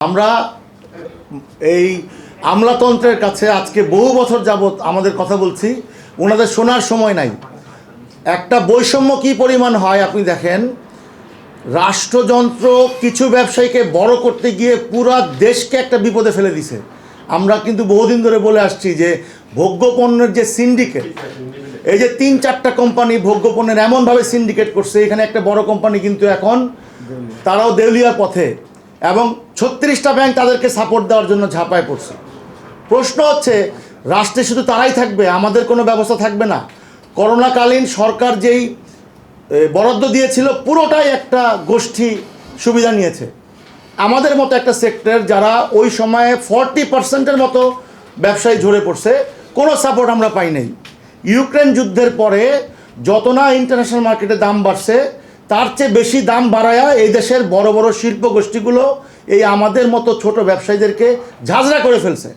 আমরা এই আমলাতন্ত্রের কাছে আজকে বহু বছর যাবত আমাদের কথা বলছি, ওনাদের শোনার সময় নাই। একটা বৈষম্য কী পরিমাণ হয় আপনি দেখেন, রাষ্ট্রযন্ত্র কিছু ব্যবসায়ীকে বড় করতে গিয়ে পুরা দেশকে একটা বিপদে ফেলে দিছে। আমরা কিন্তু বহুদিন ধরে বলে আসছি যে ভোগ্যপণ্যের যে সিন্ডিকেট, এই যে ৩-৪টা কোম্পানি ভোগ্যপণ্যের এমনভাবে সিন্ডিকেট করছে, এখানে একটা বড় কোম্পানি কিন্তু এখন তারাও দেউলিয়ার পথে, এবং ৩৬টা ব্যাংক তাদেরকে সাপোর্ট দেওয়ার জন্য ঝাঁপায় পড়ছে। প্রশ্ন হচ্ছে, রাষ্ট্রে শুধু তারাই থাকবে, আমাদের কোনো ব্যবস্থা থাকবে না? করোনাকালীন সরকার যেই বরাদ্দ দিয়েছিল পুরোটাই একটা গোষ্ঠী সুবিধা নিয়েছে। আমাদের মতো একটা সেক্টর যারা ওই সময়ে 40% মতো ব্যবসায়ী ঝরে পড়ছে, কোনো সাপোর্ট আমরা পাই নাই। ইউক্রেন যুদ্ধের পরে যত না ইন্টারন্যাশনাল মার্কেটে দাম বাড়ছে, তার চেয়ে বেশি দাম বাড়ায়া এই দেশের বড় বড় শিল্প গোষ্ঠীগুলো এই আমাদের মতো ছোট ব্যবসায়ীদেরকে ঝাঁঝরা করে ফেলছে।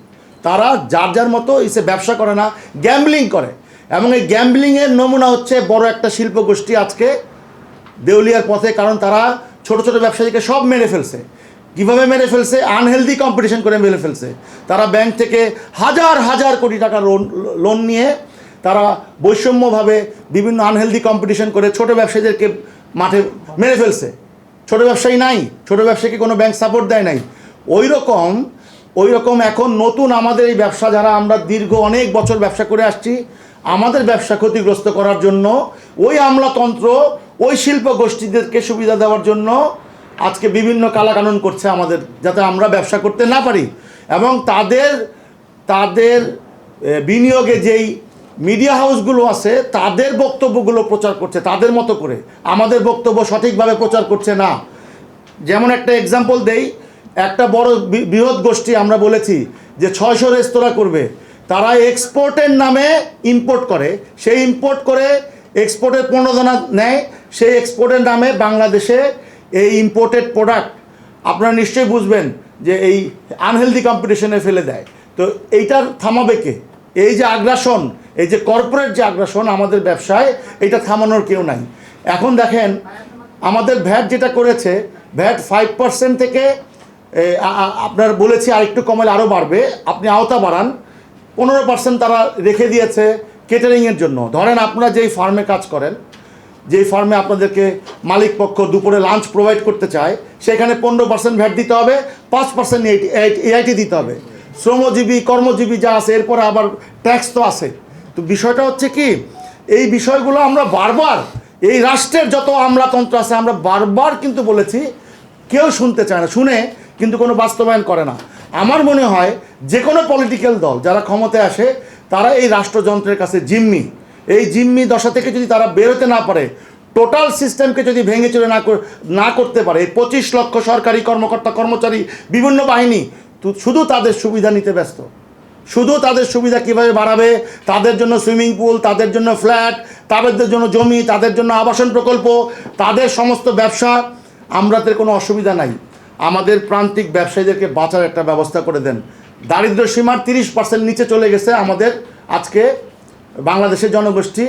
তারা যার যার মতো এসে ব্যবসা করে না, গ্যাম্বলিং করে, এবং এই গ্যাম্বলিংয়ের নমুনা হচ্ছে বড় একটা শিল্প গোষ্ঠী আজকে দেউলিয়ার পথে। কারণ তারা ছোট ছোট ব্যবসায়ীকে সব মেরে ফেলছে। কীভাবে মেরে ফেলছে? আনহেলদি কম্পিটিশন করে মেরে ফেলছে। তারা ব্যাংক থেকে হাজার হাজার কোটি টাকা লোন নিয়ে তারা বৈষম্যভাবে বিভিন্ন আনহেলদি কম্পিটিশন করে ছোট ব্যবসায়ীদেরকে মাঠে মেরে ফেলছে। ছোট ব্যবসায়ী নাই, ছোট ব্যবসায়ীকে কোনো ব্যাংক সাপোর্ট দেয় নাই। ওই রকম এখন নতুন আমাদের এই ব্যবসা, যারা আমরা দীর্ঘ অনেক বছর ব্যবসা করে আসছি, আমাদের ব্যবসা ক্ষতিগ্রস্ত করার জন্য ওই আমলাতন্ত্র ওই শিল্প গোষ্ঠীদেরকে সুবিধা দেওয়ার জন্য আজকে বিভিন্ন কালাকানুন করছে আমাদের, যাতে আমরা ব্যবসা করতে না পারি। এবং তাদের বিনিয়োগে যেই মিডিয়া হাউসগুলো আছে তাদের বক্তব্যগুলো প্রচার করছে তাদের মতো করে, আমাদের বক্তব্য সঠিকভাবে প্রচার করছে না। যেমন একটা এক্সাম্পল দেই, একটা বড় বৃহৎ গোষ্ঠী আমরা বলেছি যে 600 রেস্তোরাঁ করবে, তারা এক্সপোর্টের নামে ইম্পোর্ট করে, সেই ইম্পোর্ট করে এক্সপোর্টের প্রণোদনা নেয়, সেই এক্সপোর্টের নামে বাংলাদেশে এই ইম্পোর্টেড প্রোডাক্ট আপনারা নিশ্চয়ই বুঝবেন যে এই আনহেলদি কম্পিটিশনে ফেলে দেয়। তো এইটার থামাবে কে? এই যে আগ্রাসন, এই যে কর্পোরেট যে আগ্রাসন আমাদের ব্যবসায়, এটা থামানোর কেউ নাই। এখন দেখেন আমাদের ভ্যাট যেটা করেছে, ভ্যাট 5% থেকে আপনার বলেছি আরেকটু কমালে আরও বাড়বে, আপনি আওতা বাড়ান। 15% তারা রেখে দিয়েছে কেটারিংয়ের জন্য। ধরেন আপনারা যেই ফার্মে কাজ করেন, যেই ফার্মে আপনাদেরকে মালিক পক্ষ দুপুরে লাঞ্চ প্রোভাইড করতে চায়, সেখানে 15% ভ্যাট দিতে হবে, 5% এআইটি দিতে হবে। শ্রমজীবী কর্মজীবী যা আছে, এরপরে আবার ট্যাক্স তো আছে। তো বিষয়টা হচ্ছে কি, এই বিষয়গুলো আমরা বারবার, এই রাষ্ট্রের যত আমলাতন্ত্র আছে আমরা বারবার কিন্তু বলেছি, কেউ শুনতে চায় না, শুনে কিন্তু কোনো বাস্তবায়ন করে না। আমার মনে হয় যে কোনো পলিটিক্যাল দল যারা ক্ষমতায় আসে, তারা এই রাষ্ট্রযন্ত্রের কাছে জিম্মি। এই জিম্মি দশা থেকে যদি তারা বেরোতে না পারে, টোটাল সিস্টেমকে যদি ভেঙে চলে না করতে পারে, 25 লক্ষ সরকারি কর্মকর্তা কর্মচারী, বিভিন্ন বাহিনী শুধু তাদের সুবিধা নিতে ব্যস্ত, শুধু তাদের সুবিধা কীভাবে বাড়াবে, তাদের জন্য সুইমিং পুল, তাদের জন্য ফ্ল্যাট, তাদের জন্য জমি, তাদের জন্য আবাসন প্রকল্প, তাদের সমস্ত ব্যবসা। আমরাদের কোনো অসুবিধা নাই, আমাদের প্রান্তিক ব্যবসায়ীদেরকে বাঁচার একটা ব্যবস্থা করে দেন। দারিদ্র্য সীমার 30% নিচে চলে গেছে আমাদের আজকে বাংলাদেশের জনগোষ্ঠী।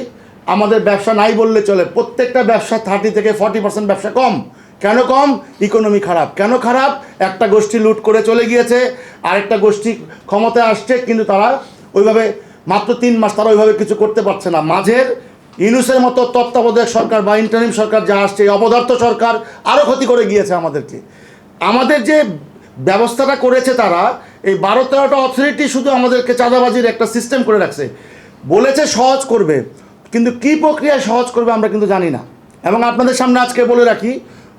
আমাদের ব্যবসা নাই বললে চলে, প্রত্যেকটা ব্যবসা 30 থেকে 40% ব্যবসা কম। কেন কম? ইকোনমি খারাপ। কেন খারাপ? একটা গোষ্ঠী লুট করে চলে গিয়েছে, আরেকটা গোষ্ঠী ক্ষমতায় আসছে, কিন্তু তারা ওইভাবে মাত্র 3 মাস তারা ওইভাবে কিছু করতে পারছে না। মাঝের ইউনূসের মতো তত্ত্বাবধায়ক সরকার বা ইন্টারিম সরকার যা আসছে, এই অপদার্থ সরকার আরও ক্ষতি করে গিয়েছে আমাদেরকে। আমাদের যে ব্যবস্থাটা করেছে তারা, এই 12-13টা অথরিটি শুধু আমাদেরকে চাঁদাবাজির একটা সিস্টেম করে রাখছে। বলেছে সহজ করবে, কিন্তু কী প্রক্রিয়ায় সহজ করবে আমরা কিন্তু জানি না। এবং আপনাদের সামনে আজকে বলে রাখি,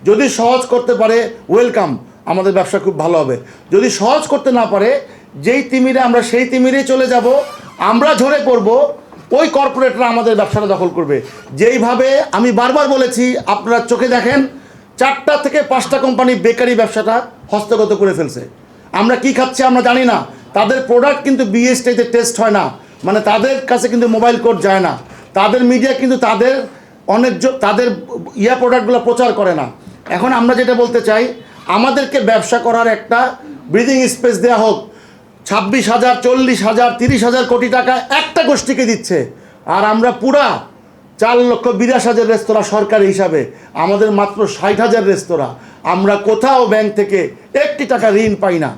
যদি সহজ করতে পারে ওয়েলকাম, আমাদের ব্যবসা খুব ভালো হবে। যদি সহজ করতে না পারে, যেই তিমিরে আমরা সেই তিমিরেই চলে যাব, আমরা ঝরে পড়ব, ওই কর্পোরেটরা আমাদের ব্যবসাটা দখল করবে। যেইভাবে আমি বারবার বলেছি, আপনারা চোখে দেখেন, 4টা থেকে 5টা কোম্পানি বেকারি ব্যবসাটা হস্তগত করে ফেলছে। আমরা কি খাচ্ছি আমরা জানি না, তাদের প্রোডাক্ট কিন্তু বিএসটিতে টেস্ট হয় না, মানে তাদের কাছে কিন্তু মোবাইল কোড যায় না, তাদের মিডিয়া কিন্তু তাদের তাদের প্রোডাক্টগুলো প্রচার করে না। এখন আমরা যেটা বলতে চাই, আমাদেরকে ব্যবসা করার একটা ব্রিদিং স্পেস দেওয়া হোক। 26,000, 40,000, 30,000 কোটি টাকা একটা গোষ্ঠীকে দিচ্ছে, আর আমরা পুরা 4,82,000 রেস্তোরাঁ সরকারি হিসাবে, আমাদের মাত্র 60,000 রেস্তোরাঁ। আমরা কোথাও ব্যাংক থেকে একটি টাকা ঋণ পাই না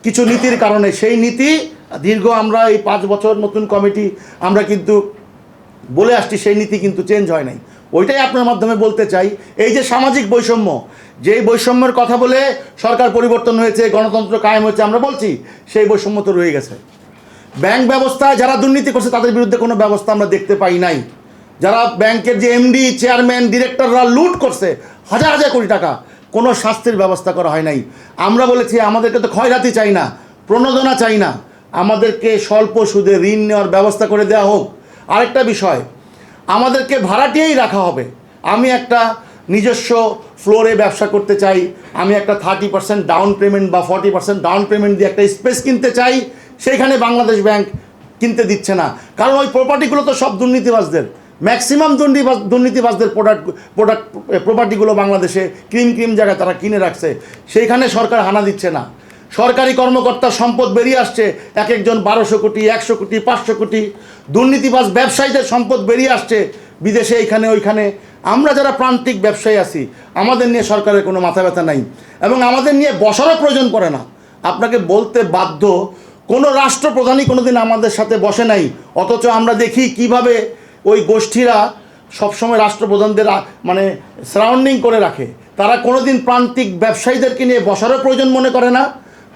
কিছু নীতির কারণে। সেই নীতি দীর্ঘ আমরা এই 5 বছর নতুন কমিটি আমরা কিন্তু বলে আসছি, সেই নীতি কিন্তু চেঞ্জ হয় নাই। ওইটাই আপনার মাধ্যমে বলতে চাই, এই যে সামাজিক বৈষম্য, যেই বৈষম্যের কথা বলে সরকার পরিবর্তন হয়েছে, গণতন্ত্র কায়েম হয়েছে, আমরা বলছি সেই বৈষম্য তো রয়ে গেছে। ব্যাংক ব্যবস্থায় যারা দুর্নীতি করছে তাদের বিরুদ্ধে কোনো ব্যবস্থা আমরা দেখতে পাই নাই। যারা ব্যাংকের যে এমডি, চেয়ারম্যান, ডিরেক্টররা লুট করছে হাজার হাজার কোটি টাকা, কোনো শাস্তির ব্যবস্থা করা হয় নাই। আমরা বলেছি আমাদেরকে তো ক্ষয়রাতি চাই না, প্রণোদনা চাই না, আমাদেরকে স্বল্প সুদে ঋণ নেওয়ার ব্যবস্থা করে দেওয়া হোক। আরেকটা বিষয়, আমাদেরকে ভাড়াটিয়েই রাখা হবে। আমি একটা নিজস্ব ফ্লোরে ব্যবসা করতে চাই, আমি একটা 30% ডাউন পেমেন্ট বা 40% ডাউন পেমেন্ট দিয়ে একটা স্পেস কিনতে চাই, সেইখানে বাংলাদেশ ব্যাংক কিনতে দিচ্ছে না। কারণ ওই প্রপার্টিগুলো তো সব দুর্নীতিবাজদের, ম্যাক্সিমাম দুর্নীতিবাজদের প্রপার্টিগুলো বাংলাদেশে ক্রিম জায়গায় তারা কিনে রাখছে, সেইখানে সরকার হানা দিচ্ছে না। সরকারি কর্মকর্তার সম্পদ বেরিয়ে আসছে, এক একজন 1200 কোটি, 100 কোটি, 500 কোটি। দুর্নীতিবাজ ব্যবসায়ীদের সম্পদ বেরিয়ে আসছে বিদেশে, এইখানে ওইখানে। আমরা যারা প্রান্তিক ব্যবসায়ী আছি, আমাদের নিয়ে সরকারের কোনো মাথা ব্যথা নাই এবং আমাদের নিয়ে বসারও প্রয়োজন পড়ে না। আপনাকে বলতে বাধ্য, কোনো রাষ্ট্রপ্রধানই কোনো দিন আমাদের সাথে বসে নাই, অথচ আমরা দেখি কিভাবে ওই গোষ্ঠীরা সবসময় রাষ্ট্রপ্রধানদের মানে সারাউন্ডিং করে রাখে। তারা কোনো দিন প্রান্তিক ব্যবসায়ীদেরকে নিয়ে বসারও প্রয়োজন মনে করে না,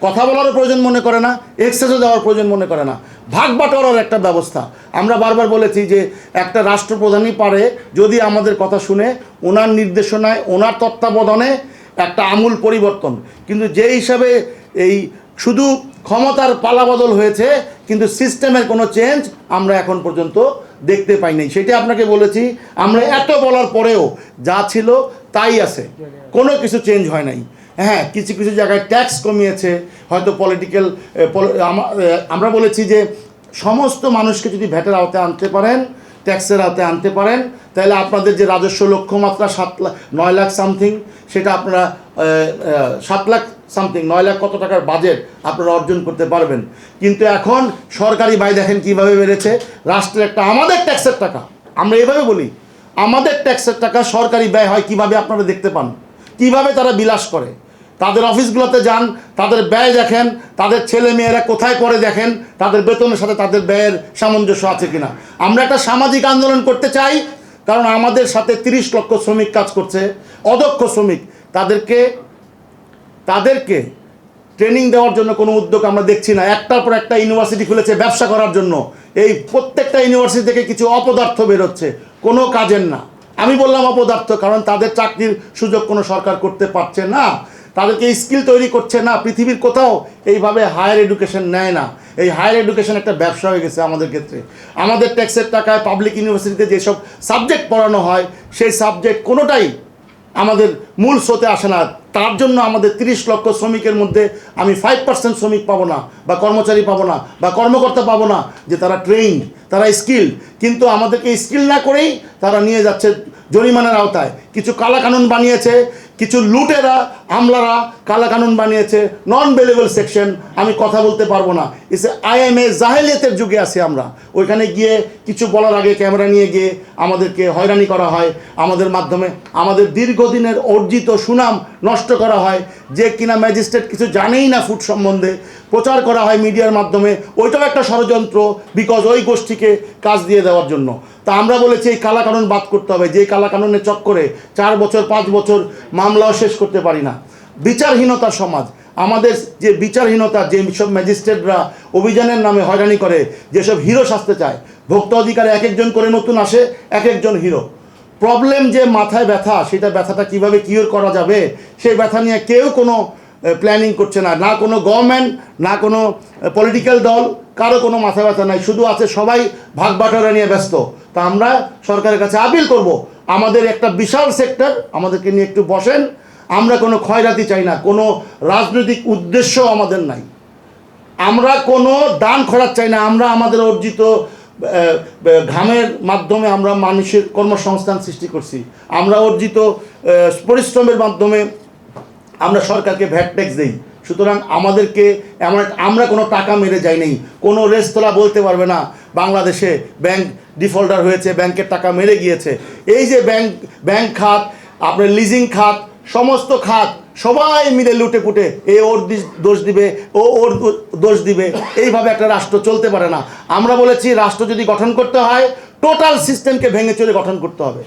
কথা বলারও প্রয়োজন মনে করে না, এক্সেসও দেওয়ার প্রয়োজন মনে করে না। ভাগ বাটোয়ারার একটা ব্যবস্থা আমরা বারবার বলেছি যে একটা রাষ্ট্রপ্রধানই পারে যদি আমাদের কথা শুনে, ওনার নির্দেশনায়, ওনার তত্ত্বাবধানে একটা আমূল পরিবর্তন। কিন্তু যে হিসাবে এই শুধু ক্ষমতার পালাবদল হয়েছে, কিন্তু সিস্টেমের কোনো চেঞ্জ আমরা এখন পর্যন্ত দেখতে পাইনি। সেটা আপনাকে বলেছি, আমরা এত বলার পরেও যা ছিল তাই আছে, কোনো কিছু চেঞ্জ হয় নাই। হ্যাঁ, কিছু কিছু জায়গায় ট্যাক্স কমিয়েছে, হয়তো পলিটিক্যাল। আমরা বলেছি যে সমস্ত মানুষকে যদি ভ্যাটের আওতায় আনতে পারেন, ট্যাক্সের আওতায় আনতে পারেন, তাহলে আপনাদের যে রাজস্ব লক্ষ্যমাত্রা 9 লাখ সামথিং, সেটা আপনারা 7 লাখ সামথিং, 9 লাখ কত টাকার বাজেট আপনারা অর্জন করতে পারবেন। কিন্তু এখন সরকারি ব্যয় দেখেন কীভাবে বেড়েছে। রাষ্ট্রের একটা, আমাদের ট্যাক্সের টাকা, আমরা এভাবে বলি, আমাদের ট্যাক্সের টাকা সরকারি ব্যয় হয় কিভাবে আপনারা দেখতে পান, কিভাবে তারা বিলাস করে। তাদের অফিসগুলোতে যান, তাদের ব্যয় দেখেন, তাদের ছেলে মেয়েরা কোথায় পড়ে দেখেন, তাদের বেতনের সাথে তাদের ব্যয়ের সামঞ্জস্য আছে কিনা। আমরা একটা সামাজিক আন্দোলন করতে চাই, কারণ আমাদের সাথে 30 লক্ষ শ্রমিক কাজ করছে, অদক্ষ শ্রমিক। তাদেরকে ট্রেনিং দেওয়ার জন্য কোনো উদ্যোগ আমরা দেখছি না। একটার পর একটা ইউনিভার্সিটি খুলেছে ব্যবসা করার জন্য, এই প্রত্যেকটা ইউনিভার্সিটি থেকে কিছু অপদার্থ বেরোচ্ছে, কোনো কাজের না। আমি বললাম অপদার্থ কারণ তাদের চাকরির সুযোগ কোনো সরকার করতে পারছে না, তাদেরকে স্কিল তৈরি করছে না। পৃথিবীর কোথাও এইভাবে হায়ার এডুকেশন নেয় না। এই হায়ার এডুকেশন একটা ব্যবসা হয়ে গেছে আমাদের ক্ষেত্রে। আমাদের ট্যাক্সের টাকায় পাবলিক ইউনিভার্সিটিতে যেসব সাবজেক্ট পড়ানো হয়, সেই সাবজেক্ট কোনোটাই আমাদের মূল স্রোতে আসে না। তার জন্য আমাদের 30 লক্ষ শ্রমিকের মধ্যে আমি 5% শ্রমিক পাবো না, বা কর্মচারী পাবো না, বা কর্মকর্তা পাবো না যে তারা ট্রেইনড, তারা স্কিল। কিন্তু আমাদেরকে স্কিল না করেই তারা নিয়ে যাচ্ছে জরিমানার আওতায়। কিছু কালাকানুন বানিয়েছে, কিছু লুটেরা, আমলারা কালাকানুন বানিয়েছে, নন বেলেবল সেকশন। আমি কথা বলতে পারবো না, IMA জাহেলিয়াতের যুগে আছি আমরা। ওইখানে গিয়ে কিছু বলার আগে ক্যামেরা নিয়ে গিয়ে আমাদেরকে হয়রানি করা হয়, আমাদের মাধ্যমে আমাদের দীর্ঘদিনের অর্জিত সুনাম নষ্ট করা হয়। যে কিনা ম্যাজিস্ট্রেট কিছু জানেই না ফুড সম্বন্ধে, প্রচার করা হয় মিডিয়ার মাধ্যমে, ওইটাও একটা ষড়যন্ত্র, বিকজ ওই গোষ্ঠীকে কাজ দিয়ে দেওয়ার জন্য। তা আমরা বলেছি এই কালাকানুন বাদ করতে হবে। যে কালাকানুনের চক্করে 4 বছর 5 বছর মামলাও শেষ করতে পারি না। বিচারহীনতার সমাজ, আমাদের যে বিচারহীনতা, যে সব ম্যাজিস্ট্রেটরা অভিযানের নামে হয়রানি করে, যেসব হিরো সাজতে চায়, ভোক্তা অধিকারে এক একজন করে নতুন আসে, এক একজন হিরো। প্রবলেম যে মাথায় ব্যথা, সেটা ব্যথাটা কিভাবে কিওর করা যাবে, সেই ব্যথা নিয়ে কেউ কোনো প্ল্যানিং করছে না। না কোনো গভর্নমেন্ট, না কোনো পলিটিক্যাল দল, কারো কোনো মাথা ব্যথা নাই। শুধু আছে সবাই ভাগ বাটোয়ারা নিয়ে ব্যস্ত। তা আমরা সরকারের কাছে আপিল করব, আমাদের একটা বিশাল সেক্টর, আমাদেরকে নিয়ে একটু বসেন। আমরা কোনো ক্ষয়রাতি চাই না, কোনো রাজনৈতিক উদ্দেশ্য আমাদের নাই, আমরা কোনো দান খরচ চাই না। আমরা আমাদের অর্জিত ঘামের মাধ্যমে আমরা মানুষের কর্মসংস্থান সৃষ্টি করছি, আমরা অর্জিত পরিশ্রমের মাধ্যমে আমরা সরকারকে ভ্যাট ট্যাক্স দিই। সুতরাং আমাদেরকে আমরা কোনো টাকা মেরে যাই নাই। কোনো রেস্তোরাঁ বলতে পারবে না বাংলাদেশে ব্যাংক ডিফল্টার হয়েছে, ব্যাংকের টাকা মেরে গিয়েছে। এই যে ব্যাংক খাত, আপনার লিজিং খাত, সমস্ত খাত সবাই মিলে লুটে পুটে এ ওর দোষ দিবে, ও ওর দোষ দিবে, এইভাবে একটা রাষ্ট্র চলতে পারে না। আমরা বলেছি রাষ্ট্র যদি গঠন করতে হয় টোটাল সিস্টেমকে ভেঙে চলে গঠন করতে হবে।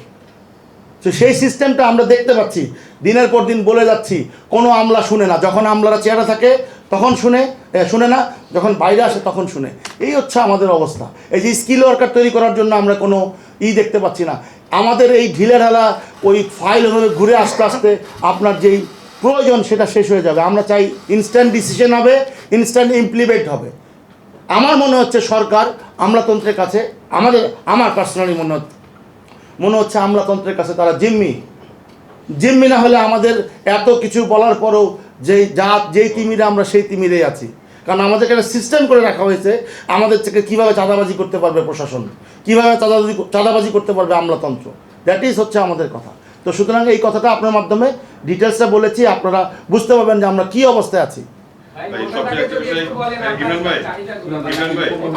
তো সেই সিস্টেমটা আমরা দেখতে পাচ্ছি, দিনের পর দিন বলে যাচ্ছি, কোনো আমলা শুনে না। যখন আমলারা চেয়ারে থাকে তখন শুনে না, যখন বাইরে আসে তখন শুনে। এই হচ্ছে আমাদের অবস্থা। এই যে স্কিল ওয়ার্কার তৈরি করার জন্য আমরা কোনো দেখতে পাচ্ছি না। আমাদের এই ঢিলেঢালা ওই ফাইল হয়ে ঘুরে আসতে আসতে আপনার যেই প্রয়োজন সেটা শেষ হয়ে যাবে। আমরা চাই ইনস্ট্যান্ট ডিসিশন হবে, ইনস্ট্যান্ট ইমপ্লিমেন্ট হবে। আমার মনে হচ্ছে সরকার আমলাতন্ত্রের কাছে, আমার পার্সোনালি মনে হচ্ছে আমলাতন্ত্রের কাছে তারা জিম্মি না হলে আমাদের এত কিছু বলার পরও যেই তিমিরে আমরা সেই তিমিরেই আছি। কারণ আমাদেরকে একটা সিস্টেম করে রাখা হয়েছে, আমাদের থেকে কীভাবে চাঁদাবাজি করতে পারবে প্রশাসন, কীভাবে চাঁদাবাজি করতে পারবে আমলাতন্ত্র, দ্যাট ইজ হচ্ছে আমাদের কথা। তো সুতরাং এই কথাটা আপনার মাধ্যমে ডিটেলসটা বলেছি, আপনারা বুঝতে পারবেন যে আমরা কী অবস্থায় আছি।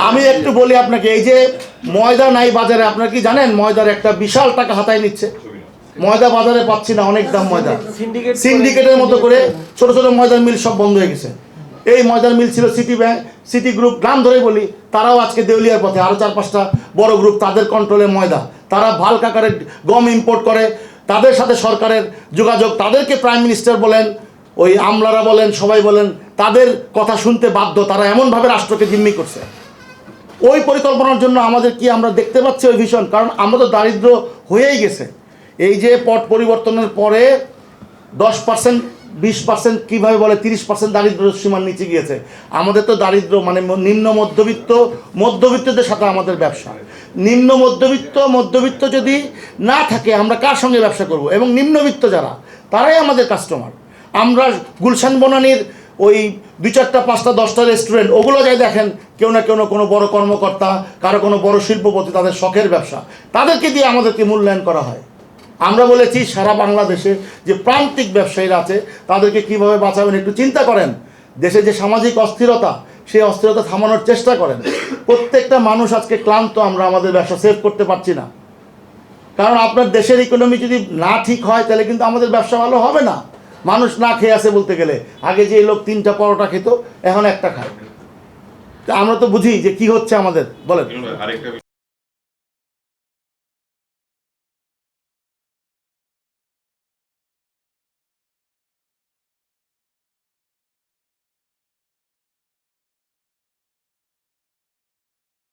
আমি একটু বলি আপনাকে, এই যে ময়দা নাই বাজারে, আপনারা কি জানেন ময়দার একটা বিশাল টাকা হাতায় নিচ্ছে? ময়দা বাজারে পাচ্ছি না, অনেক দাম ময়দা। সিন্ডিকেটের মতো করে ছোট ছোট ময়দার মিল সব বন্ধ হয়ে গেছে। এই ময়দার মিল ছিল সিটি গ্রুপ, নাম ধরে বলি, তারাও আজকে দেউলিয়ার পথে। আরও 4-5টা বড় গ্রুপ, তাদের কন্ট্রোলে ময়দা, তারা ভাল্ক আকারে গম ইম্পোর্ট করে, তাদের সাথে সরকারের যোগাযোগ, তাদেরকে প্রাইম মিনিস্টার বলেন, ওই আমলারা বলেন, সবাই বলেন, তাদের কথা শুনতে বাধ্য। তারা এমনভাবে রাষ্ট্রকে জিম্মি করছে। ওই পরিকল্পনার জন্য আমাদের কি আমরা দেখতে পাচ্ছি ওই ভীষণ, কারণ আমরা তো দারিদ্র হয়েই গেছে। এই যে পট পরিবর্তনের পরে 10%, 20%, কীভাবে বলে 30% দারিদ্র সীমার নিচে গিয়েছে। আমাদের তো দারিদ্র মানে নিম্ন মধ্যবিত্তদের সাথে আমাদের ব্যবসা। নিম্ন মধ্যবিত্ত যদি না থাকে আমরা কার সঙ্গে ব্যবসা করব? এবং নিম্নবিত্ত যারা, তারাই আমাদের কাস্টমার। আমরা গুলশান বনানীর ওই 2-4টা 5টা 10টা রেস্টুরেন্ট, ওগুলো যাই দেখেন, কেউ না কোনো বড় কর্মকর্তা, কারো কোনো বড় শিল্পপতি, তাদের শখের ব্যবসা, তাদেরকে দিয়ে আমাদেরকে মূল্যায়ন করা হয়। আমরা বলেছি সারা বাংলাদেশে যে প্রান্তিক ব্যবসায়ীরা আছে তাদেরকে কিভাবে বাঁচাবেন একটু চিন্তা করেন। দেশে যে সামাজিক অস্থিরতা, সেই অস্থিরতা থামানোর চেষ্টা করেন। প্রত্যেকটা মানুষ আজকে ক্লান্ত, আমরা আমাদের ব্যবসা সেভ করতে পারছি না। কারণ আপনার দেশের ইকোনমি যদি না ঠিক হয় তাহলে কিন্তু আমাদের ব্যবসা ভালো হবে না। মানুষ না খেয়ে আছে বলতে গেলে, আগে যে লোক 3টা পরোটা খেত এখন একটা খায়। আমরা তো বুঝি যে কি হচ্ছে আমাদের, বলেন।